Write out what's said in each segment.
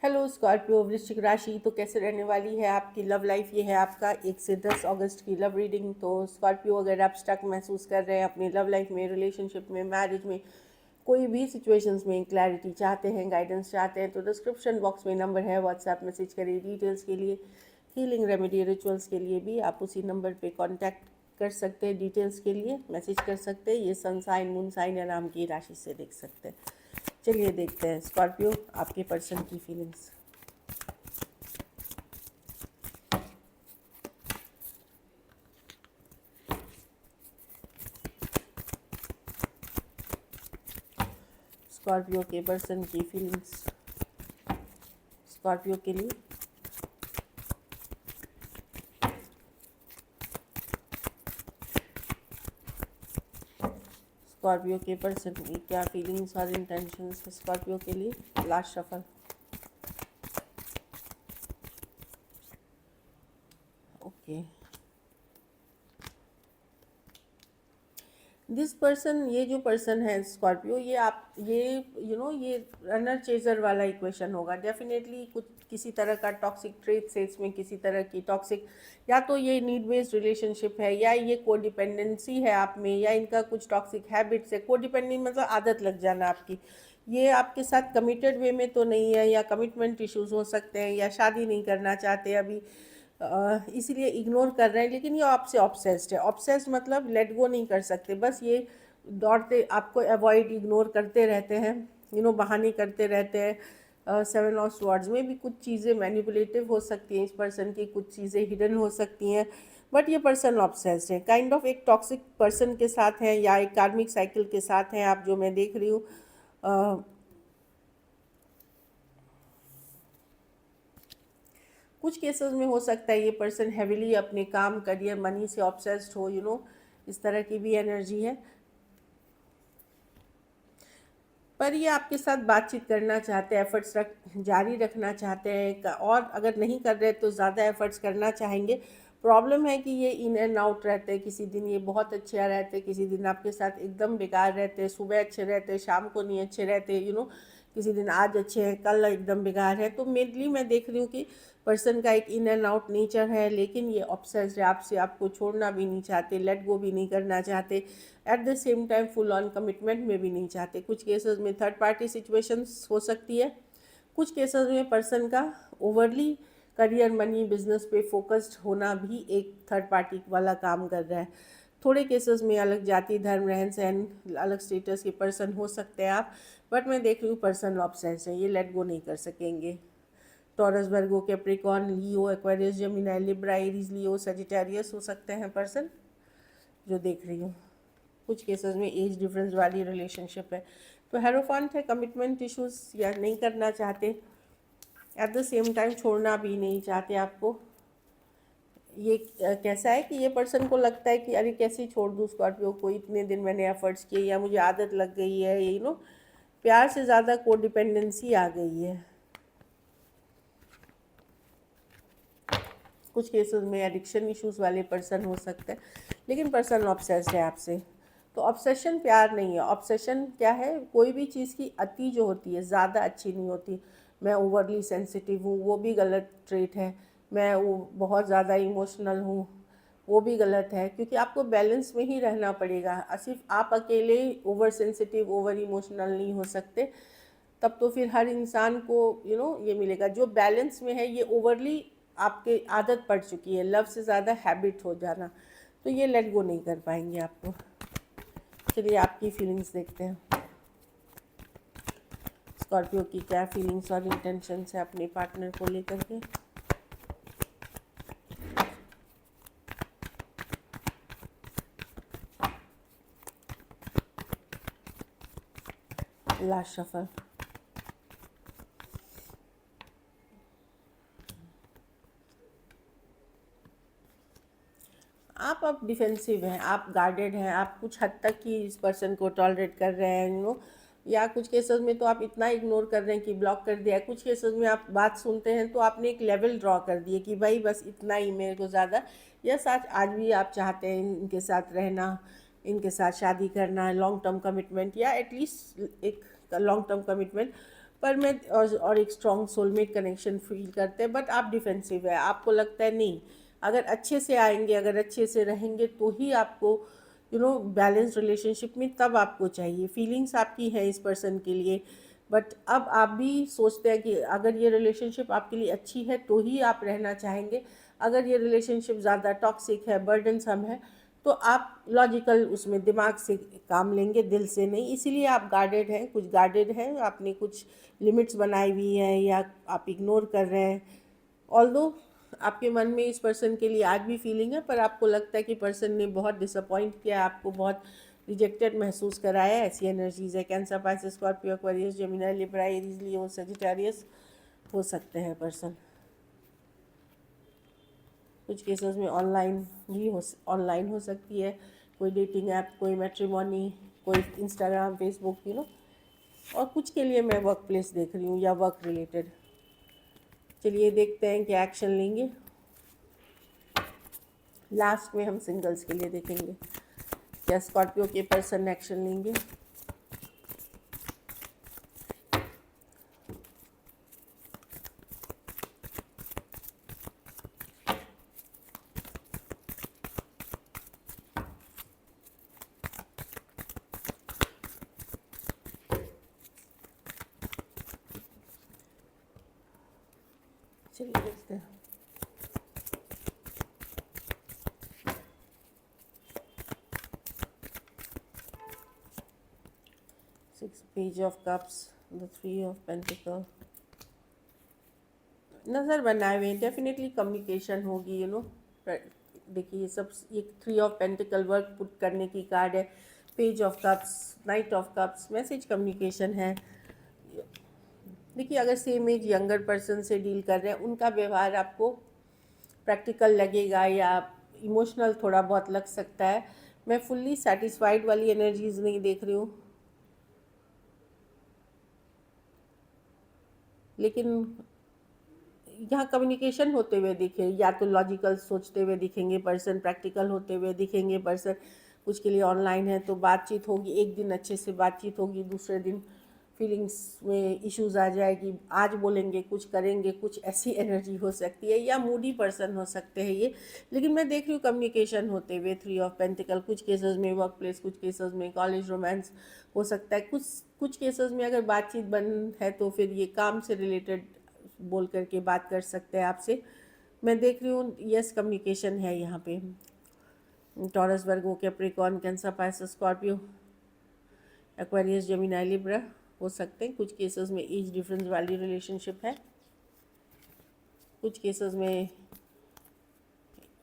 Hello Scorpio वृश्चिक राशि, तो कैसे रहने वाली है आपकी लव लाइफ। ये है आपका 1 से 10 अगस्त की लव रीडिंग। तो स्कॉर्पियो, अगर आप स्टक महसूस कर रहे हैं अपनी लव लाइफ में, रिलेशनशिप में, मैरिज में, कोई भी सिचुएशंस में क्लैरिटी चाहते हैं, गाइडेंस चाहते हैं, तो डिस्क्रिप्शन बॉक्स में नंबर है, व्हाट्सएप मैसेज करिए डिटेल्स के लिए। हीलिंग रेमेडी रिचुअल्स के लिए भी आप उसी नंबर पे कांटेक्ट कर सकते हैं, डिटेल्स के लिए मैसेज कर सकते हैं। ये सन साइन, मून साइन या नाम की राशि से देख सकते हैं। चलिए देखते हैं स्कॉर्पियो आपके पर्सन की फीलिंग्स। स्कॉर्पियो के पर्सन की फीलिंग्स स्कॉर्पियो के लिए। स्कॉर्पियो के पर्सन की क्या फीलिंग्स और इंटेंशंस है स्कॉर्पियो के लिए। Last shuffle. Okay, this person, ये जो पर्सन है स्कॉर्पियो, ये आप ये ये रनर चेजर वाला इक्वेशन होगा डेफिनेटली। कुछ किसी तरह का टॉक्सिक ट्रेट है इसमें, किसी तरह की टॉक्सिक, या तो ये नीड बेस्ड रिलेशनशिप है, या ये कोडिपेंडेंसी है आप में, या इनका कुछ टॉक्सिक हैबिट्स है। कोडिपेंडेंट मतलब आदत लग जाना आपकी। ये आपके साथ कमिटेड वे में तो नहीं है, या कमिटमेंट इश्यूज हो सकते हैं, या शादी नहीं करना चाहते अभी, इसीलिए इग्नोर कर रहे हैं। लेकिन ये आपसे ऑब्सेस्ड है। ऑब्सेस्ड मतलब लेट गो नहीं कर सकते, बस ये दौड़ते आपको अवॉइड, इग्नोर करते रहते हैं, बहाने करते रहते हैं। 7 ऑफ स्वॉर्ड्स में भी कुछ चीज़ें मैनिपुलेटिव हो सकती हैं इस पर्सन की, कुछ चीज़ें हिडन हो सकती हैं, बट ये पर्सन ऑब्सेस्ड है। काइंड ऑफ एक टॉक्सिक पर्सन के साथ हैं, या एक कार्मिक साइकिल के साथ हैं आप, जो मैं देख रही हूँ। कुछ केसेस में हो सकता है ये पर्सन हैविली अपने काम, करियर, मनी से ऑब्सेस्ड हो, इस तरह की भी एनर्जी है। पर ये आपके साथ बातचीत करना चाहते हैं, एफर्ट्स जारी रखना चाहते हैं, और अगर नहीं कर रहे तो ज़्यादा एफर्ट्स करना चाहेंगे। प्रॉब्लम है कि ये इन एंड आउट रहते हैं। किसी दिन ये बहुत अच्छे रहते हैं, किसी दिन आपके साथ एकदम बेकार रहते हैं। सुबह अच्छे रहते हैं, शाम को नहीं अच्छे रहते, किसी दिन आज अच्छे हैं, कल एकदम बेकार है। तो मेनली मैं देख रही हूँ कि पर्सन का एक इन एंड आउट नेचर है, लेकिन ये ऑब्सेस्ड है आपसे, आपको छोड़ना भी नहीं चाहते, लेट गो भी नहीं करना चाहते, at the same time full on commitment में भी नहीं चाहते। कुछ केसेस में थर्ड पार्टी सिचुएशंस हो सकती है। कुछ केसेस में पर्सन का ओवरली करियर, मनी, बिजनेस पे फोकस्ड होना भी एक थर्ड पार्टी वाला काम कर रहा है। थोड़े केसेस में अलग जाति, धर्म, रहन सहन, अलग स्टेटस के पर्सन हो सकते हैं आप, बट मैं देख रही हूँ पर्सन ऑब्सेस्ड है, ये लेट गो नहीं कर सकेंगे। टॉरस, वर्गो, कैप्रिकॉर्न, लियो, Aquarius, Gemini, Libra, Aries, Leo, Sagittarius हो सकते हैं पर्सन, जो देख रही हूँ। कुछ केसेस में एज डिफरेंस वाली रिलेशनशिप है। तो हेरोफांट है, कमिटमेंट इश्यूज, या नहीं करना चाहते, एट द सेम टाइम छोड़ना भी नहीं चाहते आपको। ये कैसा है कि ये पर्सन को लगता है कि अरे कैसे छोड़ दूँ स्कॉर्पियो को, इतने दिन मैंने एफर्ट्स किए, या मुझे आदत लग गई है, प्यार से ज़्यादा कोडिपेंडेंसी आ गई है। कुछ केसेस में एडिक्शन इश्यूज वाले पर्सन हो सकते हैं, लेकिन पर्सन ऑब्सेस्ड है आपसे। तो ऑब्सेशन प्यार नहीं है। ऑब्सेशन क्या है, कोई भी चीज़ की अति जो होती है, ज़्यादा अच्छी नहीं होती। मैं ओवरली सेंसिटिव हूँ, वो भी गलत ट्रेट है। मैं वो बहुत ज़्यादा इमोशनल हूँ, वो भी गलत है, क्योंकि आपको बैलेंस में ही रहना पड़ेगा। सिर्फ आप अकेले ओवर सेंसिटिव, ओवर इमोशनल नहीं हो सकते। तब तो फिर हर इंसान को ये मिलेगा। जो बैलेंस में है, ये ओवरली आपके आदत पड़ चुकी है, लव से ज़्यादा हैबिट हो जाना, तो ये लेट गो नहीं कर पाएंगे आपको। चलिए आपकी फीलिंग्स देखते हैं। स्कॉर्पियो की क्या फीलिंग्स और इंटेंशंस है अपने पार्टनर को लेकर के। Last shuffle. आप अब डिफेंसिव हैं, आप गार्डेड हैं, आप कुछ हद तक ही इस पर्सन को टॉलरेट कर रहे हैं, या कुछ केसेस में तो आप इतना इग्नोर कर रहे हैं कि ब्लॉक कर दिया है। कुछ केसेस में आप बात सुनते हैं तो आपने एक लेवल ड्रॉ कर दिए कि भाई बस इतना ही, मेरे को ज़्यादा, या साथ आज भी आप चाहते हैं इनके साथ रहना, इनके साथ शादी करना, लॉन्ग टर्म कमिटमेंट, या एटलीस्ट एक लॉन्ग टर्म कमिटमेंट। पर मैं और एक स्ट्रॉन्ग सोलमेट कनेक्शन फील करते हैं, बट आप डिफेंसिव है, आपको लगता है नहीं, अगर अच्छे से आएंगे, अगर अच्छे से रहेंगे तो ही आपको बैलेंस रिलेशनशिप में तब आपको चाहिए। फीलिंग्स आपकी हैं इस पर्सन के लिए, बट अब आप भी सोचते हैं कि अगर ये रिलेशनशिप आपके लिए अच्छी है तो ही आप रहना चाहेंगे। अगर ये रिलेशनशिप ज़्यादा टॉक्सिक है, बर्डनसम है, तो आप लॉजिकल उसमें दिमाग से काम लेंगे, दिल से नहीं। इसीलिए आप गार्डेड हैं, कुछ गार्डेड हैं, आपने कुछ लिमिट्स बनाई हुई हैं या आप इग्नोर कर रहे हैं। ऑल्दो आपके मन में इस पर्सन के लिए आज भी फीलिंग है, पर आपको लगता है कि पर्सन ने बहुत डिसअपॉइंट किया, आपको बहुत रिजेक्टेड महसूस कराया है। ऐसी एनर्जीज है। Cancer, Pisces, Scorpio, Aquarius, Gemini, Libra, Aries, Leo, Sagittarius हो सकते हैं पर्सन। कुछ केसेस में ऑनलाइन हो सकती है, कोई डेटिंग ऐप, कोई मैट्रिमोनी, कोई इंस्टाग्राम, फेसबुक, और कुछ के लिए मैं वर्क प्लेस देख रही हूँ या वर्क रिलेटेड। चलिए देखते हैं क्या एक्शन लेंगे। लास्ट में हम सिंगल्स के लिए देखेंगे क्या स्कॉर्पियो के पर्सन एक्शन लेंगे। चलिए देखते हैं। Six, page of cups, the three of pentacle, नज़र बनाए हुए। डेफिनेटली कम्युनिकेशन होगी। देखिए ये three of pentacle work put करने की कार्ड है। Page of cups, night of cups, message communication है। देखिए अगर सेम एज यंगर पर्सन से डील कर रहे हैं, उनका व्यवहार आपको प्रैक्टिकल लगेगा या इमोशनल थोड़ा बहुत लग सकता है। मैं फुल्ली सेटिस्फाइड वाली एनर्जीज नहीं देख रही हूँ, लेकिन यहाँ कम्युनिकेशन होते हुए दिखे, या तो लॉजिकल सोचते हुए दिखेंगे पर्सन, प्रैक्टिकल होते हुए दिखेंगे पर्सन। कुछ के लिए ऑनलाइन है तो बातचीत होगी, एक दिन अच्छे से बातचीत होगी, दूसरे दिन फीलिंग्स में इश्यूज आ जाएगी, आज बोलेंगे कुछ, करेंगे कुछ, ऐसी एनर्जी हो सकती है। या मूडी पर्सन हो सकते हैं ये, लेकिन मैं देख रही हूँ कम्युनिकेशन होते हुए। थ्री ऑफ पेंटिकल, कुछ केसेस में वर्क प्लेस, कुछ केसेस में कॉलेज रोमांस हो सकता है। कुछ केसेस में अगर बातचीत बंद है तो फिर ये काम से रिलेटेड बोल करके बात कर सकते हैं आपसे। मैं देख रही हूँ यस कम्युनिकेशन है यहाँ पे। Taurus, Virgo, Capricorn, Cancer, Pisces, Scorpio, Aquarius, Gemini, Libra हो सकते हैं। कुछ केसेस में एज डिफरेंस वाली रिलेशनशिप है, कुछ केसेस में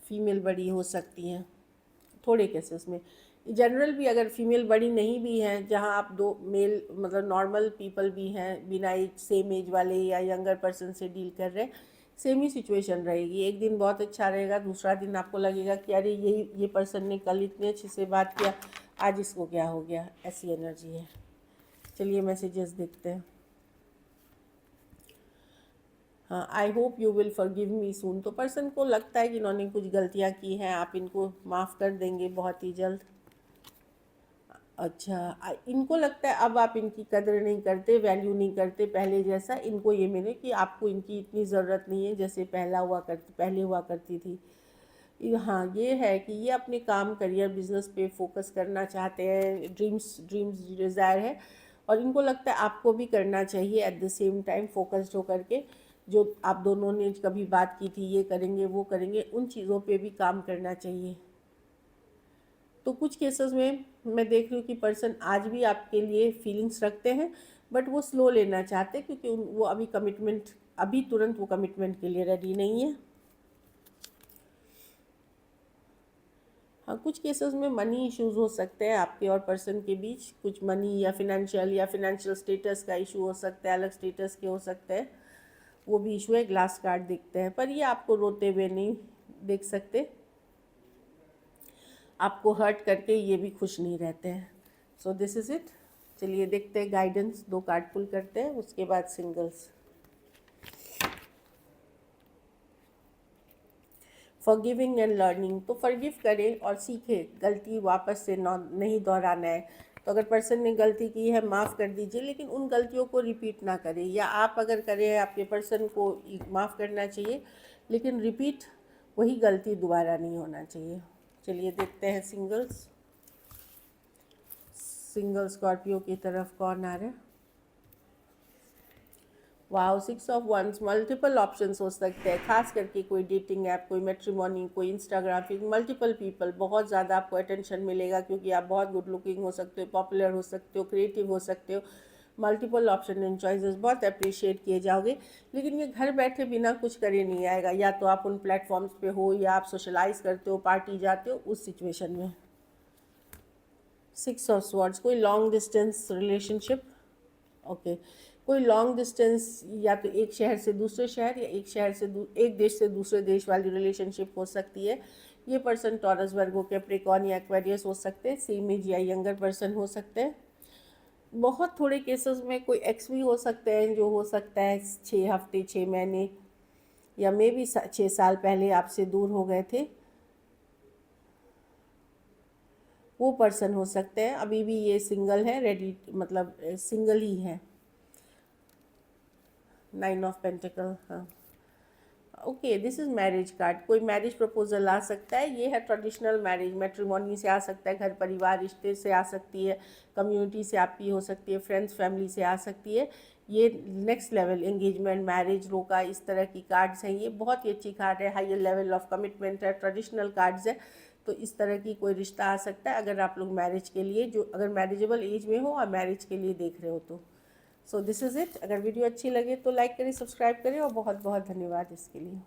फीमेल बड़ी हो सकती हैं, थोड़े केसेस में। जनरल भी अगर फीमेल बड़ी नहीं भी हैं, जहाँ आप दो मेल मतलब नॉर्मल पीपल भी हैं बिना एज, सेम एज वाले या यंगर पर्सन से डील कर रहे हैं, सेम ही सिचुएशन रहेगी। एक दिन बहुत अच्छा रहेगा, दूसरा दिन आपको लगेगा कि अरे ये पर्सन ने कल इतने अच्छे से बात किया, आज इसको क्या हो गया। ऐसी एनर्जी है। चलिए मैसेजेस देखते हैं। हाँ, I hope you will forgive me soon. तो पर्सन को लगता है कि इन्होंने कुछ गलतियाँ की हैं, आप इनको माफ़ कर देंगे बहुत ही जल्द। अच्छा, इनको लगता है अब आप इनकी कदर नहीं करते, वैल्यू नहीं करते पहले जैसा। इनको ये मिले कि आपको इनकी इतनी ज़रूरत नहीं है जैसे पहले हुआ करती थी। हाँ, ये है कि ये अपने काम, करियर, बिजनेस पे फोकस करना चाहते हैं। ड्रीम्स डिज़ायर है, और इनको लगता है आपको भी करना चाहिए at the same time, focused होकर के। जो आप दोनों ने कभी बात की थी, ये करेंगे वो करेंगे, उन चीज़ों पे भी काम करना चाहिए। तो कुछ केसेस में मैं देख रही हूँ कि पर्सन आज भी आपके लिए फीलिंग्स रखते हैं, बट वो स्लो लेना चाहते हैं, क्योंकि वो अभी तुरंत वो कमिटमेंट के लिए रेडी नहीं है। हाँ, कुछ केसेस में मनी इश्यूज हो सकते हैं आपके और पर्सन के बीच। कुछ मनी या फिनेंशियल स्टेटस का इशू हो सकता है, अलग स्टेटस के हो सकते हैं, वो भी इशू है। ग्लास कार्ड दिखते हैं, पर ये आपको रोते हुए नहीं देख सकते, आपको हर्ट करके ये भी खुश नहीं रहते हैं। So this is it. चलिए देखते हैं गाइडेंस, 2 कार्ड पुल करते हैं, उसके बाद सिंगल्स। फॉरगिविंग एंड लर्निंग, तो फॉरगिव करें और सीखें, गलती वापस से नहीं दोहराना है। तो अगर पर्सन ने गलती की है माफ़ कर दीजिए, लेकिन उन गलतियों को रिपीट ना करें, या आप अगर करें आपके पर्सन को माफ़ करना चाहिए, लेकिन रिपीट वही गलती दोबारा नहीं होना चाहिए। चलिए देखते हैं सिंगल्स स्कॉर्पियो की तरफ कौन आ रहा है। Wow, 6 of once, multiple options हो सकते हैं, खास करके कोई डेटिंग ऐप, कोई मैट्रिमोनी, कोई इंस्टाग्राम, फिर मल्टीपल पीपल, बहुत ज़्यादा आपको अटेंशन मिलेगा क्योंकि आप बहुत गुड लुकिंग हो सकते हो, पॉपुलर हो सकते हो, क्रिएटिव हो सकते हो। मल्टीपल ऑप्शन एंड चॉइसेस बहुत अप्रिशिएट किए जाओगे, लेकिन ये घर बैठे बिना कुछ करे नहीं आएगा। या तो आप उन प्लेटफॉर्म्स पे हो, या आप सोशलाइज करते हो, पार्टी जाते हो, उस सिचुएशन में। 6 ऑफ स्वॉर्ड्स, कोई लॉन्ग डिस्टेंस रिलेशनशिप, ओके, कोई लॉन्ग डिस्टेंस, या तो एक शहर से दूसरे शहर, या एक देश से दूसरे देश वाली रिलेशनशिप हो सकती है। ये पर्सन टॉरस, वर्गो, कैप्रिकॉर्न या एक्वेरियस हो सकते हैं, सेम एज या यंगर पर्सन हो सकते हैं। बहुत थोड़े केसेस में कोई एक्स भी हो सकते हैं, जो हो सकता है 6 हफ्ते, 6 महीने, या मे भी 6 साल पहले आपसे दूर हो गए थे, वो पर्सन हो सकते हैं। अभी भी ये सिंगल है, रेडी, मतलब सिंगल ही है। 9 ऑफ पेंटिकल, हाँ, okay, this is marriage card. कोई मैरिज प्रपोजल आ सकता है, ये है ट्रेडिशनल मैरिज, मैट्रिमोनी से आ सकता है, घर परिवार रिश्ते से आ सकती है, कम्युनिटी से आपकी हो सकती है, फ्रेंड्स फैमिली से आ सकती है। ये नेक्स्ट लेवल एंगेजमेंट, मैरिज, रोका, इस तरह की कार्ड्स हैं। ये बहुत ही अच्छी कार्ड है, हायर लेवल ऑफ कमिटमेंट है, ट्रेडिशनल कार्ड्स है। तो इस तरह की कोई रिश्ता आ सकता है अगर आप लोग मैरिज के लिए, जो अगर मैरिजेबल एज में हो और मैरिज के लिए देख रहे हो तो। So this is it. अगर वीडियो अच्छी लगे तो लाइक करें, सब्सक्राइब करें, और बहुत बहुत धन्यवाद इसके लिए।